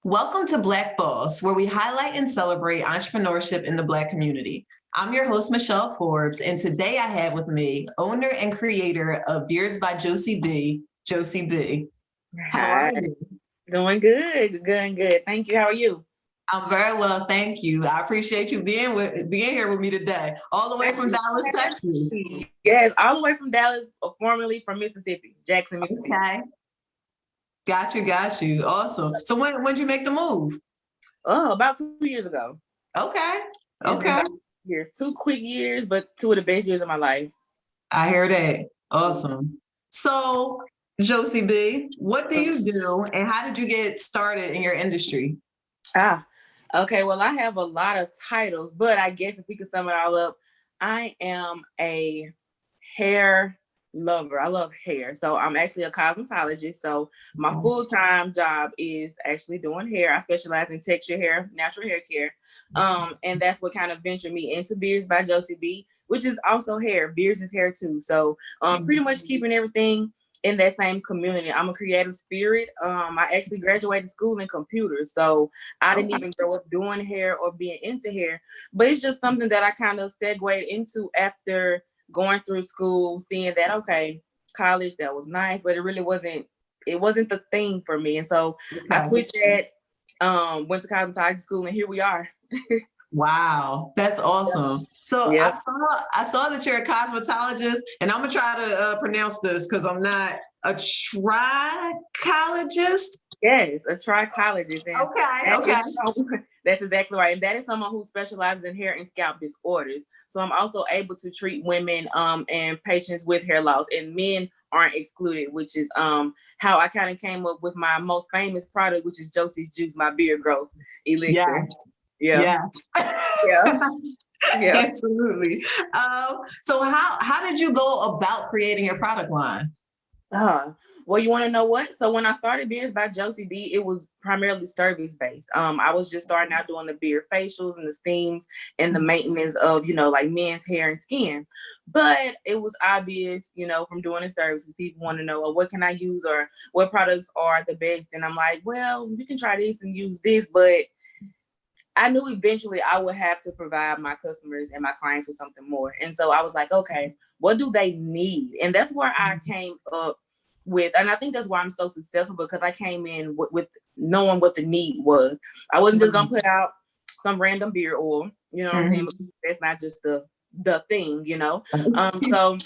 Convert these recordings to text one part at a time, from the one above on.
Welcome to Black Boss, where we highlight and celebrate entrepreneurship in the Black community. I'm your host, Michelle Forbes, and today I have with me owner and creator of Beards by Josie Bee, Josie Bee. How are Hi, you? doing good, good. Thank you. How are you? I'm very well, thank you. I appreciate you being here with me today, all the way Thank from you Dallas, for having Texas. me. Yes, all the way from Dallas, formerly from Mississippi, Jackson, Mississippi. Okay, got you. Awesome. So when'd you make the move? Oh, about 2 years ago. Okay, It's been okay. about 2 years, 2 quick years, but two of the best years of my life. I hear that. Awesome. So, Josie B, what do you do and how did you get started in your industry? Ah, okay. Well, I have a lot of titles, but I guess if we could sum it all up, I am a hair lover. I love hair. So I'm actually a cosmetologist. So my full-time job is actually doing hair. I specialize in texture hair, natural hair care. And that's what kind of ventured me into Beards by Josie B, which is also hair. Beards is hair too. So pretty much keeping everything in that same community. I'm a creative spirit. I actually graduated school in computers. So I didn't Okay. even grow up doing hair or being into hair, but it's just something that I kind of segued into after going through school, seeing that, okay, college, that was nice, but it wasn't the thing for me. And so I Okay. quit that, went to cosmetology school, and here we are. Wow, that's awesome. So I Yep. saw I saw that you're a cosmetologist, and I'm gonna try to pronounce this because I'm not a trichologist. Yes, a trichologist, and Okay, that is okay. that's exactly right. And that is someone who specializes in hair and scalp disorders. So I'm also able to treat women and patients with hair loss, and men aren't excluded, which is how I kind of came up with my most famous product, which is Josie's Juice, my beard growth elixir. Yes, Yeah, yes. yeah, yeah. Absolutely. So how did you go about creating your product line? Uh, well, you want to know what? So when I started Beards by Josie B, it was primarily service based. I was just starting out doing the beard facials and the steams and the maintenance of, like men's hair and skin. But it was obvious, from doing the services, people want to know, well, what can I use or what products are the best? And I'm like, well, you can try this and use this, but I knew eventually I would have to provide my customers and my clients with something more. And so I was like, okay, what do they need? And that's where I came up with, and I think that's why I'm so successful, because I came in with knowing what the need was. I wasn't just gonna put out some random beard oil, you know what I'm saying? Mhm. Because that's not just the thing. So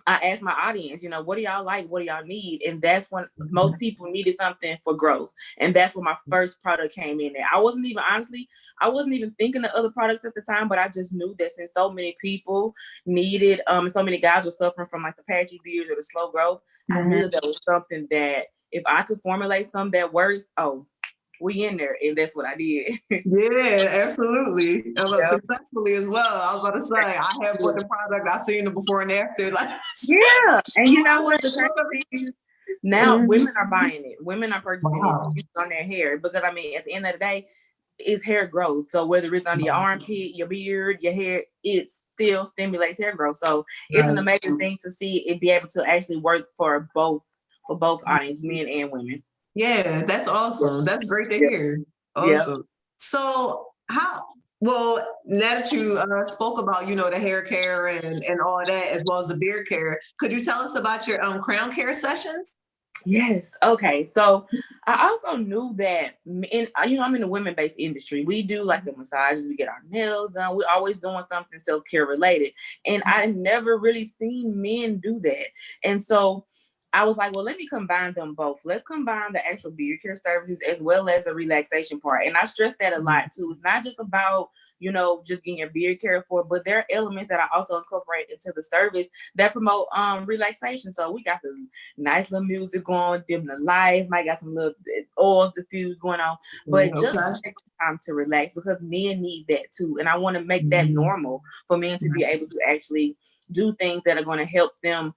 I asked my audience, what do y'all like? What do y'all need? And that's when most people needed something for growth. And that's when my first product came in there. I wasn't even thinking of other products at the time, but I just knew that since so many people needed, so many guys were suffering from like the patchy beards or the slow growth, I knew that was something that if I could formulate something that works, oh, we in there. And that's what I did. Yeah, absolutely. Yeah. Successfully as well. I was about to say, I have bought the product, I've seen the before and after. Like, Yeah. And you know what? The crazy thing is, now Mhm. women are buying it. Women are purchasing it to Wow. use on their hair, because I mean, at the end of the day, it's hair growth. So whether it's under your armpit, your beard, your hair, it still stimulates hair growth. So it's an Right. amazing thing to see it be able to actually work for both audience, men and women. Yeah, that's Yeah, awesome. That's great to yeah, hear. yeah. Awesome. So well, now that you spoke about, the hair care and all of that, as well as the beard care, could you tell us about your crown care sessions? Yes. Okay. So I also knew that I'm in the women-based industry. We do like the massages, we get our nails done. We're always doing something self-care related. And I never really seen men do that. And so I was like, well, let me combine them both. Let's combine the actual beard care services as well as the relaxation part. And I stress that a lot too. It's not just about, just getting your beard cared for, but there are elements that I also incorporate into the service that promote relaxation. So we got the nice little music going, dim the lights, might got some little oils diffused going on, but just Okay. take time to relax, because men need that too. And I want to make that Mhm. normal for men to be able to actually do things that are going to help them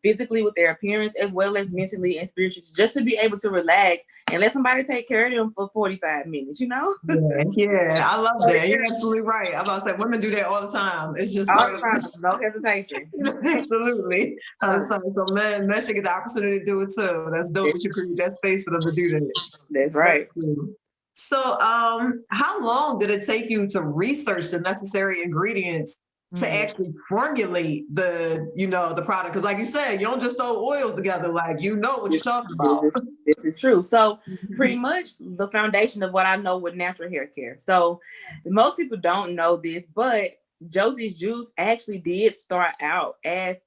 physically with their appearance, as well as mentally and spiritually, just to be able to relax and let somebody take care of them for 45 minutes. Yeah, yeah, I love So, that. yeah, You're absolutely right. I'm about to say women do that all the time. It's just all part the of time, no hesitation. absolutely. So men should get the opportunity to do it too. That's dope that you create that space for them to do that. That's That's right. cool. So, how long did it take you to research the necessary ingredients to actually formulate the product? Because, like you said, you don't just throw oils together. Like you know what you're This, talking this about. is this is true. So pretty much the foundation of what I know with natural hair care. So most people don't know this, but Josie's Juice actually did start out as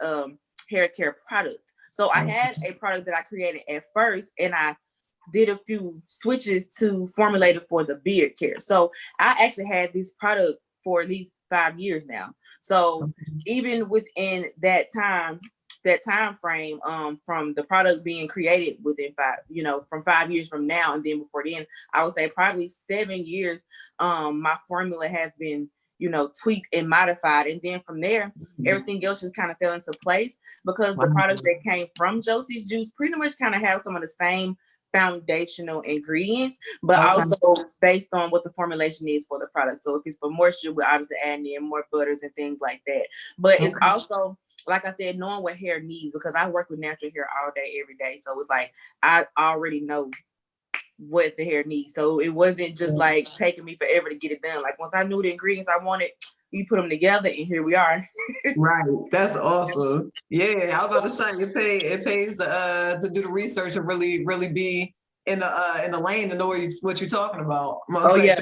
hair care product. So I had a product that I created at first, and I did a few switches to formulate it for the beard care. So I actually had this product for at least 5 years now. So even within that time frame, from the product being created within from 5 years from now, and then before then, I would say probably 7 years, my formula has been tweaked and modified, and then from there everything else just kind of fell into place because the products that came from Josie's Juice pretty much kind of have some of the same foundational ingredients, but also based on what the formulation is for the product. So if it's for moisture, we're obviously adding in more butters and things like that. But it's also, like I said, knowing what hair needs, because I work with natural hair all day, every day. So it's like I already know what the hair needs. So it wasn't just like taking me forever to get it done. Like once I knew the ingredients I wanted, we put them together and here we are. Right. That's awesome. Yeah, I was about to say it pays to do the research and really be in the lane to know what you're talking about. I'm gonna Oh say yeah.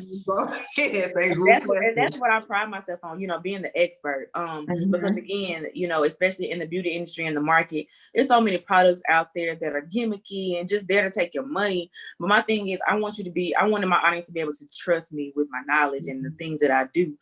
things move And that's faster. what I pride myself on, being the expert. Because again, especially in the beauty industry and the market, there's so many products out there that are gimmicky and just there to take your money. But my thing is, I wanted my audience to be able to trust me with my knowledge and the things that I do.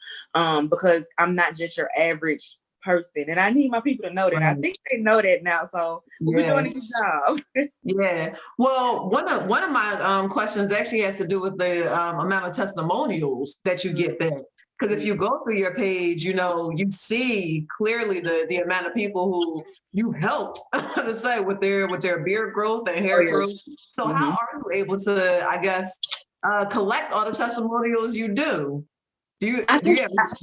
Because I'm not just your average person, and I need my people to know that. I think they know that now, so we're doing a good job. Yeah. Well, one of my questions actually has to do with the amount of testimonials that you get there. Because if you go through your page, you see clearly the amount of people who you helped to say with their beard growth and hair growth. So how are you able to, I guess, collect all the testimonials you do? Do you I do you think have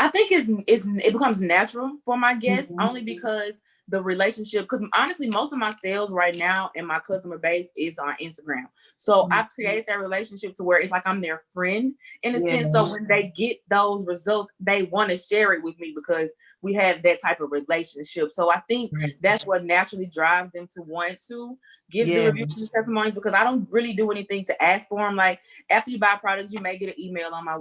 I think it becomes natural for my guests only because the relationship, because honestly, most of my sales right now and my customer base is on Instagram. So I've created that relationship to where it's like I'm their friend in a sense. So when they get those results, they want to share it with me because we have that type of relationship. So I think that's what naturally drives them to want to give the reviews and testimonies, because I don't really do anything to ask for them. Like after you buy products, you may get an email on my,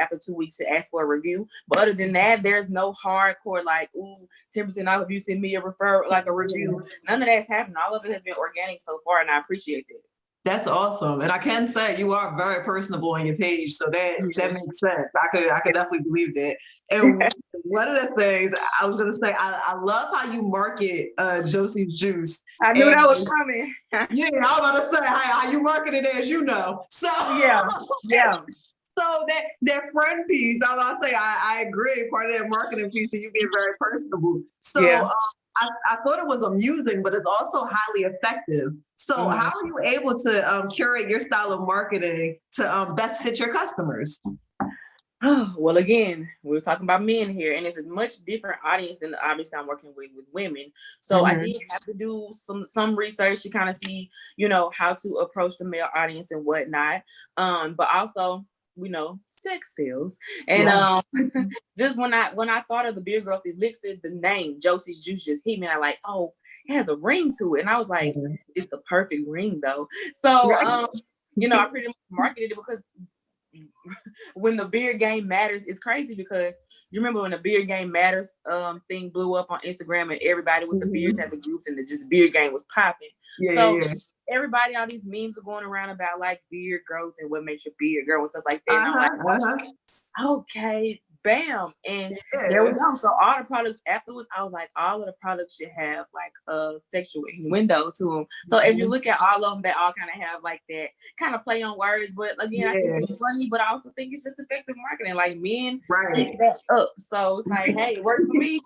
after 2 weeks to ask for a review. But other than that, there's no hardcore like, ooh, 10% off if you send me a review. None of that's happened. All of it has been organic so far, and I appreciate that. That's awesome. And I can say you are very personable on your page. So that makes sense. I could definitely believe that. And one of the things I was gonna say, I love how you market Josie's Juice. I knew that was coming. Yeah, I was about to say how you market it, as you know. So yeah. So that friend piece, I was gonna say I agree. Part of that marketing piece is you being very personable. So I thought it was amusing, but it's also highly effective. So how are you able to curate your style of marketing to best fit your customers? Well, again, we're talking about men here, and it's a much different audience than obviously I'm working with women. So I did have to do some research to kind of see, how to approach the male audience and whatnot. But also, sex sales. And just when I thought of the beard growth elixir, the name Josie's Juice just hit me. And I like, oh, it has a ring to it. And I was like, it's the perfect ring though. So I pretty much marketed it because when the beard game matters, it's crazy because you remember when the beard game matters thing blew up on Instagram and everybody with the beards had the groups and the just beard game was popping. Everybody, all these memes are going around about like beard growth and what makes your beard grow and stuff like that. And I'm like, okay, bam. And there we go. So all the products afterwards, I was like, all of the products should have like a sexual window to them. So if you look at all of them, they all kind of have like that kind of play on words. But again, I think it's funny, but I also think it's just effective marketing. Like men pick that up. So it's like, hey, it worked for me.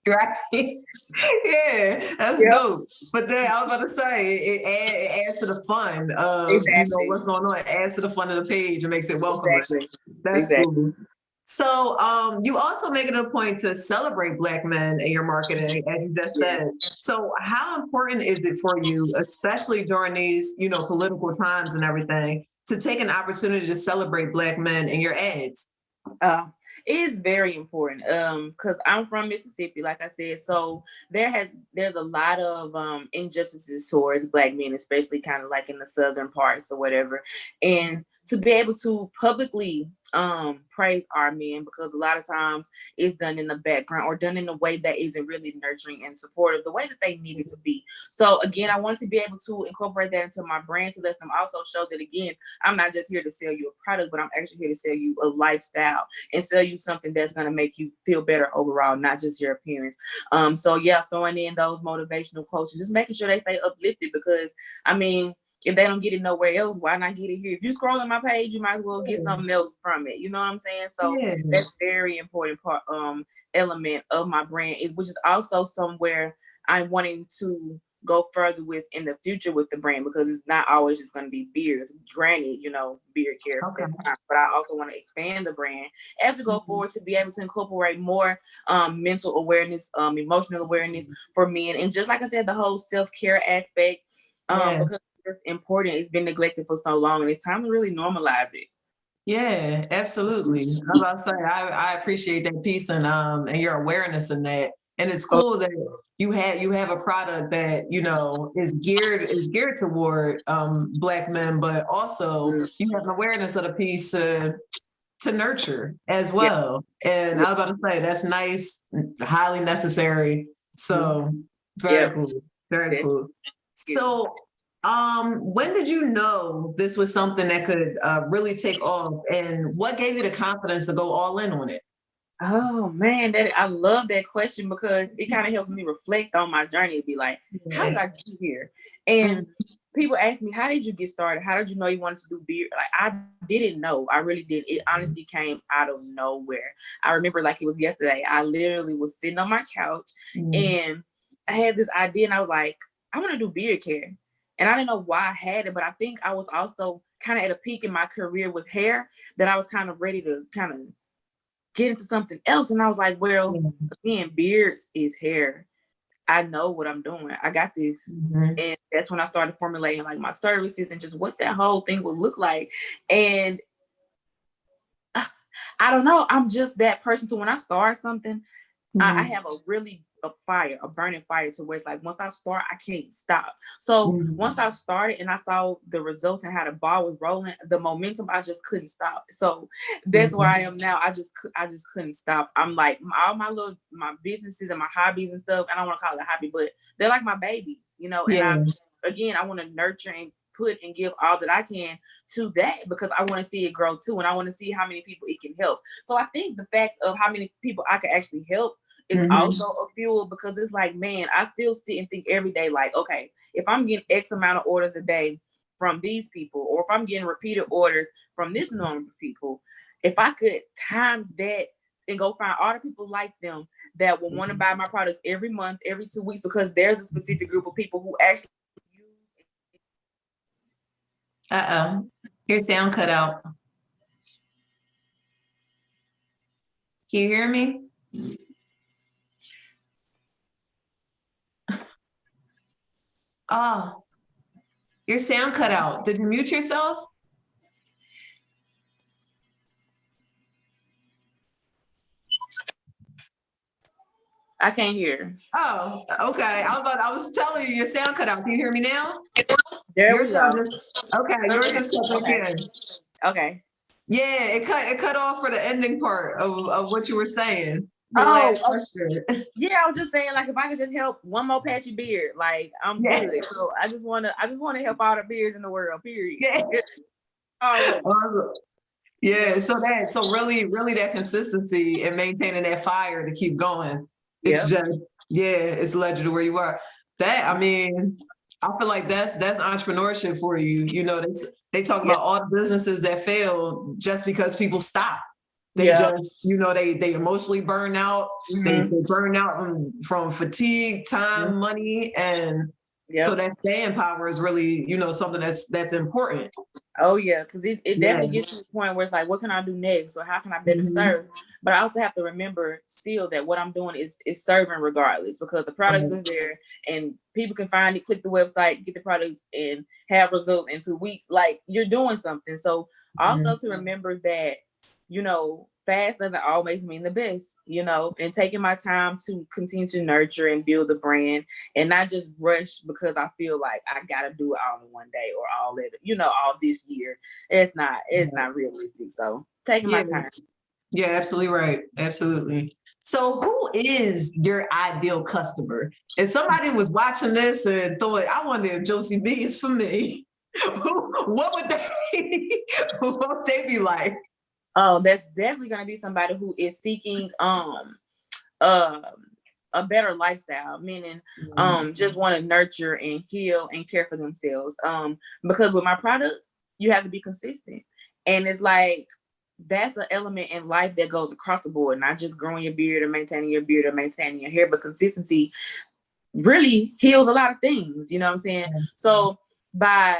Right. Yeah, that's dope. But then I was about to say it adds to the fun of what's going on. It adds to the fun of the page and makes it welcoming. That's cool. So you also make it a point to celebrate Black men in your marketing, as you just said. So how important is it for you, especially during these, political times and everything, to take an opportunity to celebrate Black men in your ads? Uh, it is very important. Because I'm from Mississippi, like I said, so there's a lot of injustices towards Black men, especially kind of like in the southern parts or whatever. And to be able to publicly praise our men, because a lot of times it's done in the background or done in a way that isn't really nurturing and supportive the way that they need it to be. So again, I want to be able to incorporate that into my brand to let them also show that, again, I'm not just here to sell you a product, but I'm actually here to sell you a lifestyle and sell you something that's going to make you feel better overall, not just your appearance. So yeah, throwing in those motivational quotes and just making sure they stay uplifted, because I mean, if they don't get it nowhere else, why not get it here? If you scroll on my page, you might as well get something else from it. You know what I'm saying? So Yeah. that's very important part element of my brand, is which is also somewhere I'm wanting to go further with in the future with the brand, because it's not always just going to be beards. Granted, beard care, Okay. but I also want to expand the brand as we go forward to be able to incorporate more mental awareness, emotional awareness for men, and just like I said, the whole self-care aspect, because it's important. It's been neglected for so long, and it's time to really normalize it. Yeah, absolutely. I was about to say, I appreciate that piece and your awareness in that. And it's cool that you have a product that is geared toward Black men, but also you have an awareness of the piece to nurture as well. And I was about to say that's nice, highly necessary. So very cool, very cool. So when did you know this was something that could really take off, and what gave you the confidence to go all in on it? Oh man, I love that question, because it kind of helps me reflect on my journey and be like, how did I get here? And people ask me, how did you get started? How did you know you wanted to do beer? Like, I didn't know. I really did. It honestly came out of nowhere. I remember like it was yesterday. I literally was sitting on my couch and I had this idea, and I was like, I want to do beard care. And I didn't know why I had it, but I think I was also kind of at a peak in my career with hair, that I was kind of ready to kind of get into something else. And I was like, well, again, beards is hair. I know what I'm doing. I got this. And that's when I started formulating like my services and just what that whole thing would look like. And I don't know. I'm just that person. So when I start something, I have a burning fire, to where it's like, once I start, I can't stop. So once I started and I saw the results and how the ball was rolling, the momentum, I just couldn't stop. So that's where I am now. I just couldn't stop. I'm like, all my businesses and my hobbies and stuff, and I don't want to call it a hobby, but they're like my babies, and I want to nurture and put and give all that I can to that, because I want to see it grow too, and I want to see how many people it can help. So I think the fact of how many people I can actually help is also a fuel, because it's like, man, I still sit and think every day, like, okay, if I'm getting X amount of orders a day from these people, or if I'm getting repeated orders from this number of people, if I could times that and go find all the people like them that will want to buy my products every month, every 2 weeks, because there's a specific group of people who actually use. Your sound cut out. Can you hear me? Oh, your sound cut out. Did you mute yourself? I can't hear. Oh, okay. I was telling you, your sound cut out. Can you hear me now? There we go. Okay, yours just cut back in. Okay. Yeah, it cut off for the ending part of what you were saying. Your Oh, last question. Yeah, I was just saying, like, if I could just help one more patchy beard, like, I'm good. So I just wanna help all the beards in the world, period. Yeah, so really that consistency and maintaining that fire to keep going. It's it's led you to where you are. That, I mean, I feel like that's entrepreneurship for you. They talk about all the businesses that fail just because people stop. They just, they emotionally burn out. They burn out from fatigue, time, money, and So Yep. that staying power is really, something that's important. Oh yeah, because it Yeah. definitely gets to the point where it's like, what can I do next, or how can I better Mhm. serve? But I also have to remember still that what I'm doing is serving regardless, because the products Right. is there and people can find it, click the website, get the products, and have results in 2 weeks. Like, you're doing something. So also Mhm. to remember that, fast doesn't always mean the best, and taking my time to continue to nurture and build the brand, and not just rush because I feel like I gotta do it all in one day or all this year. It's not realistic. So taking Yeah. my time. Yeah, absolutely right. Absolutely. So who is your ideal customer? If somebody was watching this and thought, I wonder if Josie B is for me, what would they what would they be like? Oh, that's definitely gonna be somebody who is seeking um a better lifestyle, meaning Mhm. just want to nurture and heal and care for themselves. Because with my products, you have to be consistent. And it's like that's an element in life that goes across the board, not just growing your beard or maintaining your beard or maintaining your hair, but consistency really heals a lot of things. You know what I'm saying? So by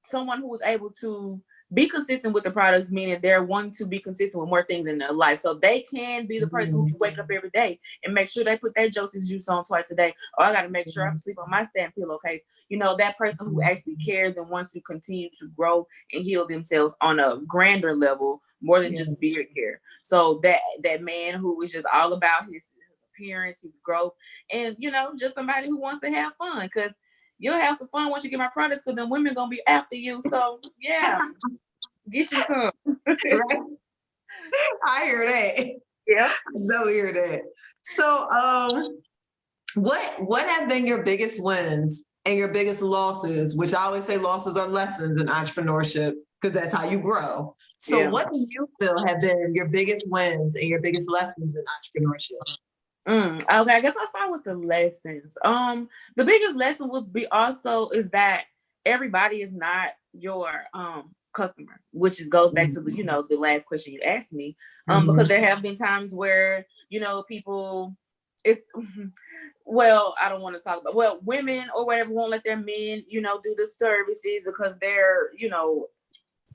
someone who is able to be consistent with the products, meaning they're wanting to be consistent with more things in their life. So they can be the person who Mhm. can wake up every day and make sure they put their Josie's juice on twice a day. Or I got to make sure I Mhm. can sleep on my stand pillowcase. That person who actually cares and wants to continue to grow and heal themselves on a grander level, more than Yeah. just beard care. So that man who is just all about his appearance, his growth, and just somebody who wants to have fun, because you'll have some fun once you get my products, because then women gonna be after you. So yeah, get you some. Right? I hear that. Yeah. I know hear that. So what have been your biggest wins and your biggest losses, which I always say losses are lessons in entrepreneurship because that's how you grow. So Yeah. what do you feel have been your biggest wins and your biggest lessons in entrepreneurship? Okay, I guess I'll start with the lessons. The biggest lesson would be also is that everybody is not your customer, which goes back to the last question you asked me. Because Mhm. there have been times where people, it's well, I don't want to talk about, well, women or whatever won't let their men do the services because they're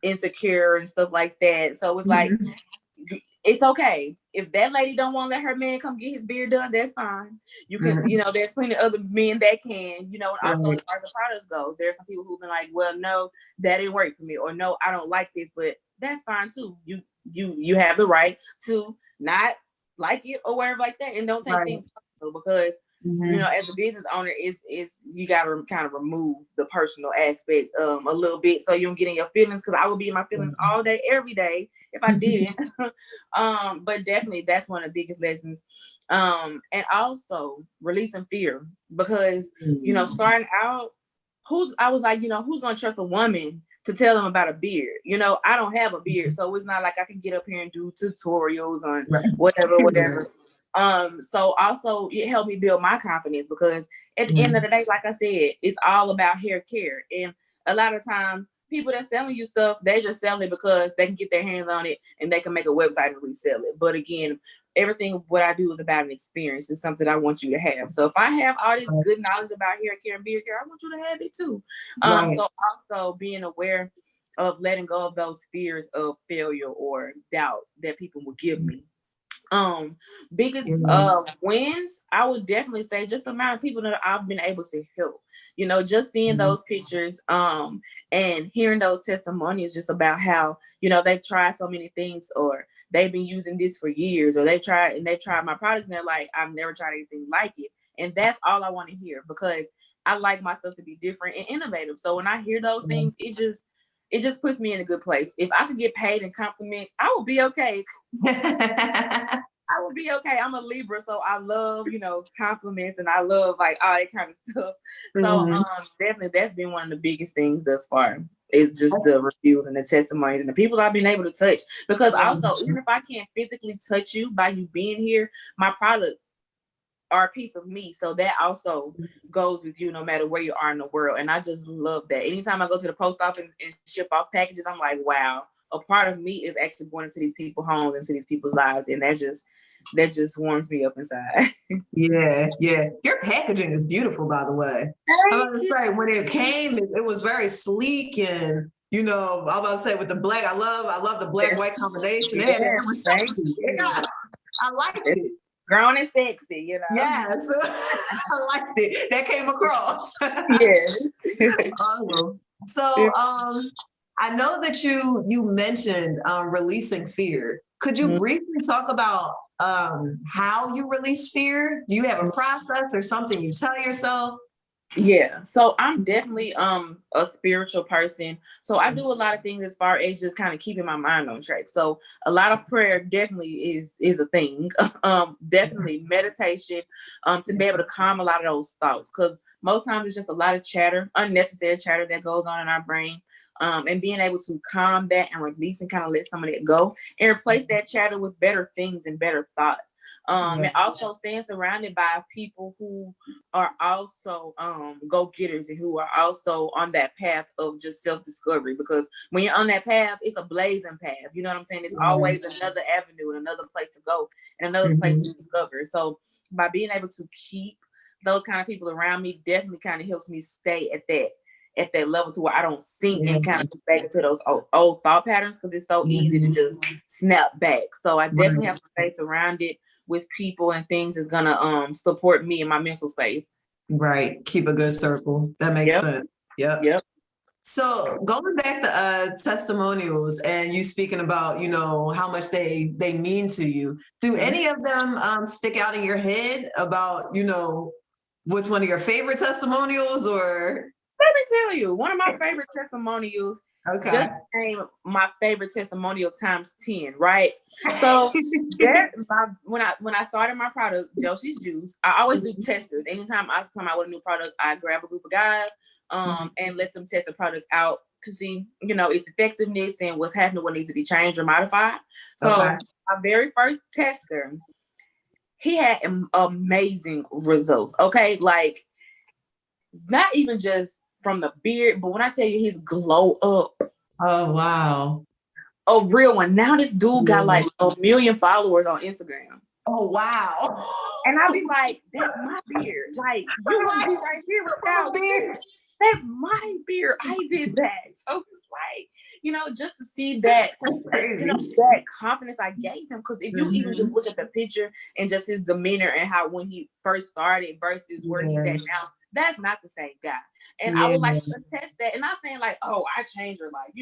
insecure and stuff like that. So it's like, Mhm. it's okay if that lady don't want to let her man come get his beard done. That's fine. You can, Mhm. there's plenty of other men that can, and also as Right. far as the products go, there's some people who've been like, well, no, that didn't work for me, or no, I don't like this, but that's fine too. You have the right to not like it or whatever like that, and don't take Right. things personal, because Mhm. as a business owner, is you got to kind of remove the personal aspect a little bit, so you don't get in your feelings. Because I would be in my feelings all day, every day if I didn't. But definitely that's one of the biggest lessons. And also releasing fear, because starting out, I was like, who's gonna trust a woman to tell them about a beard? I don't have a beard, so it's not like I can get up here and do tutorials on Right. whatever. So also it helped me build my confidence, because at the end of Mhm. the day, like I said, it's all about hair care. And a lot of times people that's selling you stuff, they just selling it because they can get their hands on it and they can make a website and resell it. But again, everything what I do is about an experience. It's something I want you to have. So if I have all this good knowledge about hair care and beard care, I want you to have it too. Right. So also being aware of letting go of those fears of failure or doubt that people will give me. Biggest Mhm. wins, I would definitely say just the amount of people that I've been able to help. Just seeing Mhm. those pictures, and hearing those testimonies just about how they've tried so many things, or they've been using this for years, or they've tried my products and they're like, I've never tried anything like it. And that's all I want to hear, because I like my stuff to be different and innovative. So when I hear those things, it just puts me in a good place. If I could get paid in compliments, I would be okay. I would be okay. I'm a Libra, so I love, compliments, and I love like all that kind of stuff. So Mhm. definitely that's been one of the biggest things thus far. Is just the reviews and the testimonies and the people I've been able to touch. Because also, even if I can't physically touch you by you being here, my products are a piece of me. So that also goes with you no matter where you are in the world. And I just love that. Anytime I go to the post office and ship off packages, I'm like, wow, a part of me is actually going into these people's homes, into these people's lives. And that just warms me up inside. Yeah, yeah. Your packaging is beautiful, by the way. I was Thank about to you. say when it came, it was very sleek and I was about to say with the black, I love the black white combination. It Yes, was thank sexy. you. I liked It's it. grown and sexy, you know. Yes, I liked it. That came across. Yes. Awesome. So, I know that you mentioned releasing fear. Could you Mhm. briefly talk about how you release fear? Do you have a process or something you tell yourself? Yeah, so I'm definitely a spiritual person. So I do a lot of things as far as just kind of keeping my mind on track. So a lot of prayer definitely is a thing. Definitely meditation, to be able to calm a lot of those thoughts. Because most times it's just a lot of chatter, unnecessary chatter that goes on in our brain. And being able to calm that and release and kind of let some of that go and replace that chatter with better things and better thoughts. And also staying surrounded by people who are also go-getters and who are also on that path of just self-discovery, because when you're on that path, it's a blazing path, you know what I'm saying? It's always another avenue and another place to go and another place to discover. So by being able to keep those kind of people around me definitely kind of helps me stay at that level to where I don't sink and kind of go back into those old thought patterns, because it's so easy to just snap back. So I definitely have to stay surrounded with people and things that's gonna support me in my mental space. Right. Keep a good circle. That makes Yep. sense. Yep. Yep. So going back to testimonials and you speaking about, how much they mean to you, do any of them stick out in your head about, which one of your favorite testimonials or? Let me tell you, one of my favorite testimonials Okay. just became my favorite testimonial times 10, right? So when I started my product, Josie's Juice, I always do testers. Anytime I come out with a new product, I grab a group of guys and let them test the product out to see, its effectiveness and what's happening, what needs to be changed or modified. So Okay. my very first tester, he had amazing results. Okay, like not even just from the beard, but when I tell you his glow up, Oh, wow. a real one. Now this dude got Yeah. like 1 million followers on Instagram. Oh, wow. And I'll be like, that's my beard. Like, you wouldn't be right here without this. That's my beard. I did that. So it's like, just to see that, that confidence I gave him. Because if you even just look at the picture and just his demeanor and how when he first started versus where he's at now, that's not the same guy. And I would like to attest that. And not saying like, oh, I changed her life,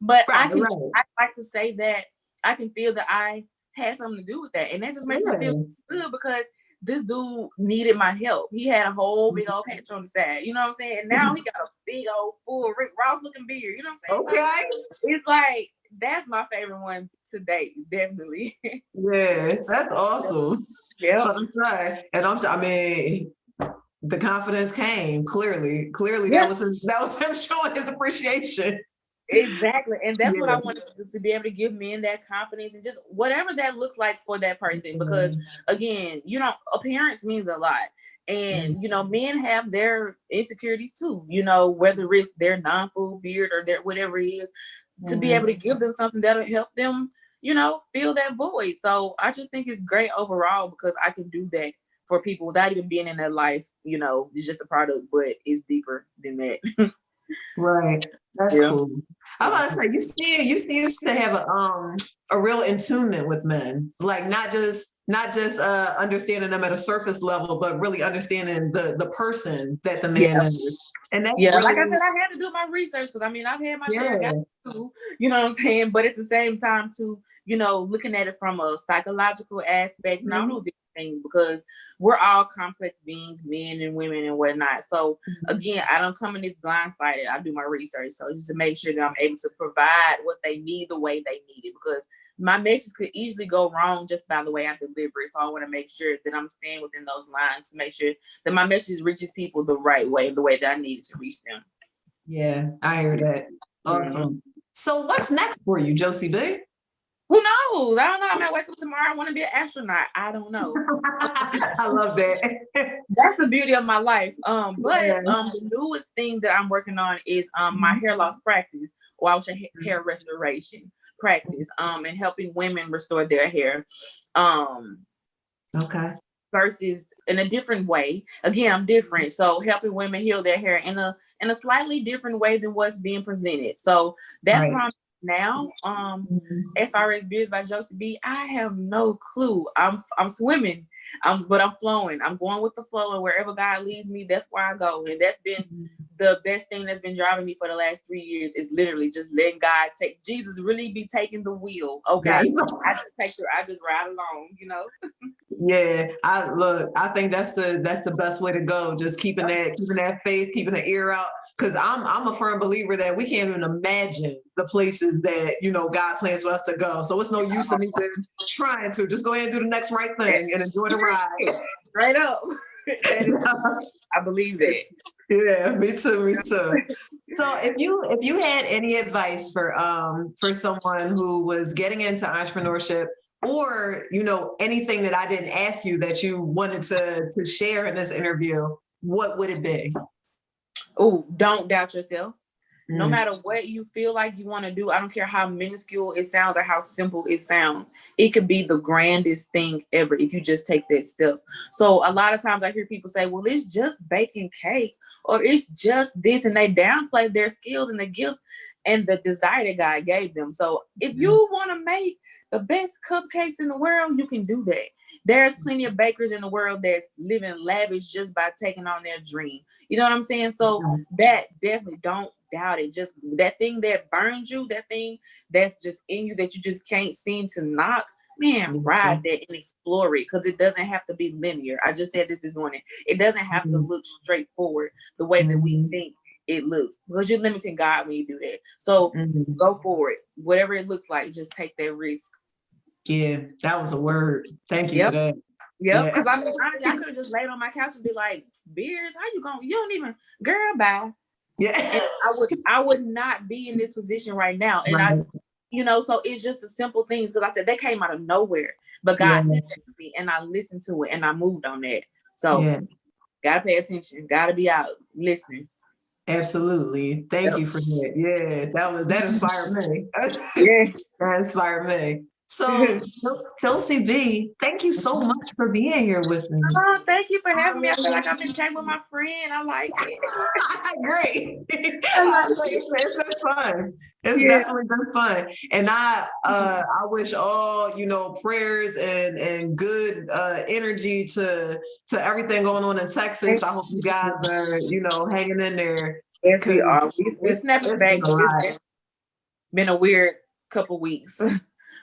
but I like to say that I can feel that I had something to do with that. And that just makes me feel good, because this dude needed my help. He had a whole big old patch on the side, you know what I'm saying? And now he got a big old full Rick Ross looking beard, you know what I'm saying? Okay. So it's like, that's my favorite one to date, definitely. Yeah, that's awesome. Yeah. And I mean, the confidence came clearly. Clearly, Yeah. that was him showing his appreciation. Exactly. And that's what I wanted to be able to give men that confidence and just whatever that looks like for that person. Because again, appearance means a lot. And men have their insecurities too, whether it's their non-full beard or their whatever it is, to be able to give them something that'll help them, fill that void. So I just think it's great overall, because I can do that for people without even being in their life. It's just a product, but it's deeper than that. Right. That's cool. I'm about to say you seem to have a real attunement with men. Like not just understanding them at a surface level, but really understanding the person that the man is. And that's really, like I said, I had to do my research, because I've had my share of guys too, you know what I'm saying? But at the same time too, looking at it from a psychological aspect and all those different things, because we're all complex beings, men and women and whatnot. So again, I don't come in this blindsided. I do my research. So just to make sure that I'm able to provide what they need the way they need it, because my message could easily go wrong just by the way I deliver it. So I want to make sure that I'm staying within those lines to make sure that my message reaches people the right way, the way that I need it to reach them. Yeah, I hear that. Awesome. So what's next for you, Josie Bee? Who knows? I don't know. I might wake up tomorrow. I want to be an astronaut. I don't know. I love that. That's the beauty of my life. But the newest thing that I'm working on is my hair loss practice, or I would say hair restoration practice, and helping women restore their hair. Okay. versus in a different way. Again, I'm different. So helping women heal their hair in a slightly different way than what's being presented. So that's Right. where I'm now. Mhm. As far as Beards by Josie B, I have no clue. I'm swimming. But I'm flowing. I'm going with the flow, and wherever God leads me, that's where I go. And that's been the best thing that's been driving me for the last 3 years is literally just letting God take Jesus really be taking the wheel. Okay. I just ride along. Yeah, I think that's the best way to go. Just keeping that faith, keeping an ear out. Cause I'm a firm believer that we can't even imagine the places that, God plans for us to go. So it's no use in even trying to. Just go ahead and do the next right thing and enjoy the ride. Straight up. I believe that. Yeah, me too, me too. So if you had any advice for someone who was getting into entrepreneurship, or anything that I didn't ask you that you wanted to share in this interview, what would it be? Oh, don't doubt yourself. No Mm, matter what you feel like you want to do, I don't care how minuscule it sounds or how simple it sounds. It could be the grandest thing ever if you just take that step. So a lot of times I hear people say, well, it's just baking cakes or it's just this, and they downplay their skills and the gift and the desire that God gave them. So if mm, you want to make the best cupcakes in the world, you can do that. There's plenty of bakers in the world that's living lavish just by taking on their dream. You know what I'm saying? So mm, that definitely don't doubt it. Just that thing that burns you, that thing that's just in you that you just can't seem to knock. Man, ride mm, that and explore it because it doesn't have to be linear. I just said this morning. It doesn't have to mm, look straightforward the way that we mm, think it looks because you're limiting God when you do that. So mm. go for it. Whatever it looks like, just take that risk. Yeah, that was a word. Thank you for Yep. that. Yep. Yeah. Because I mean, honestly, I could have just laid on my couch and be like, Beers, how you going? You don't even, girl, bye. Yeah. And I would not be in this position right now. And Right. so it's just the simple things because I said they came out of nowhere, but Yeah. God sent it to me and I listened to it and I moved on that. So Yeah. gotta pay attention, gotta be out listening. Absolutely. Thank Yep. you for that. Yeah, that inspired me. Yeah. That inspired me. So, Josie B, thank you so much for being here with me. Oh, thank you for having me. I feel like I've been chatting with my friend. I like it. Great. I I like like it. it's been fun. It's Yeah. definitely been fun. And I wish all, prayers and good energy to everything going on in Texas. I hope you guys are, hanging in there Yes, we because are. We're snapping it's back, been a but lot. it's been a weird couple weeks.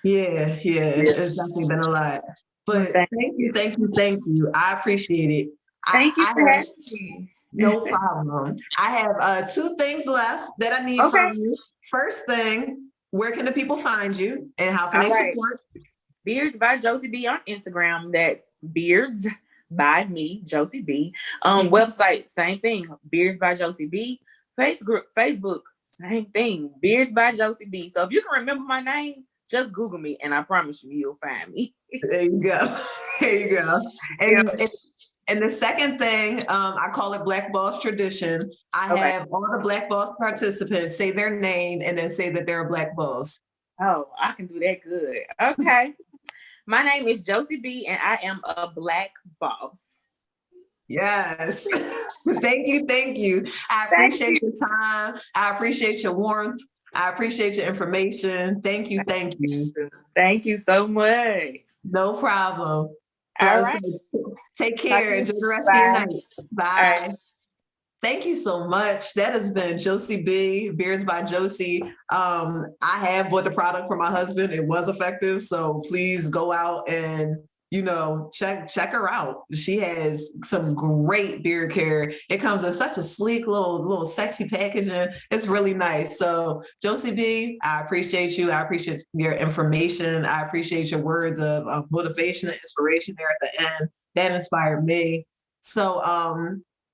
Yeah, yeah, Yeah. it's definitely been a lot. Well, But thank you, thank you, thank you. I appreciate it. thank you I for have having me. no problem. I have two things left that I need Okay. from you. First thing, where can the people find you and how can All they right. support? Beards by Josie B on Instagram. That's Beards by me, Josie B. Mhm. Website, same thing. Beards by Josie B. Facebook, same thing. Beards by Josie B. So if you can remember my name, just Google me, and I promise you, you'll find me. There you go. There you go. Yeah. And the second thing, I call it Black Boss Tradition. I Okay. have all the Black Boss participants say their name and then say that they're a Black Boss. Oh, I can do that good. Okay. My name is Josie B, and I am a Black boss. Yes. Thank you. Thank you. I Thank appreciate you. your time. I appreciate your warmth. I appreciate your information. Thank you. Thank you. Thank you so much. No problem. All So, right. take Talk to care. you. Enjoy the rest of your Bye. night. All right. Bye. Thank you so much. That has been Josie B, Beards by Josie. I have bought the product for my husband. It was effective. So please go out and check her out. She has some great beard care. It comes in such a sleek little sexy packaging. It's really nice. So Josie B, I appreciate you. I appreciate your information. I appreciate your words of motivation and inspiration there at the end. That inspired me. So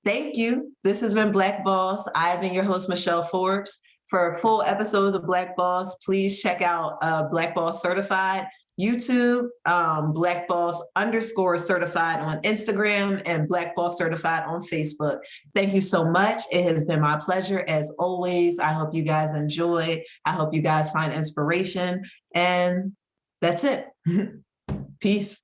thank you. This has been Black Boss. I've been your host, Michelle Forbes. For full episodes of Black Boss, please check out Black Boss Certified YouTube, Black Boss _ certified on Instagram, and Black Boss Certified on Facebook. Thank you so much. It has been my pleasure as always. I hope you guys enjoy. I hope you guys find inspiration. And that's it. Peace.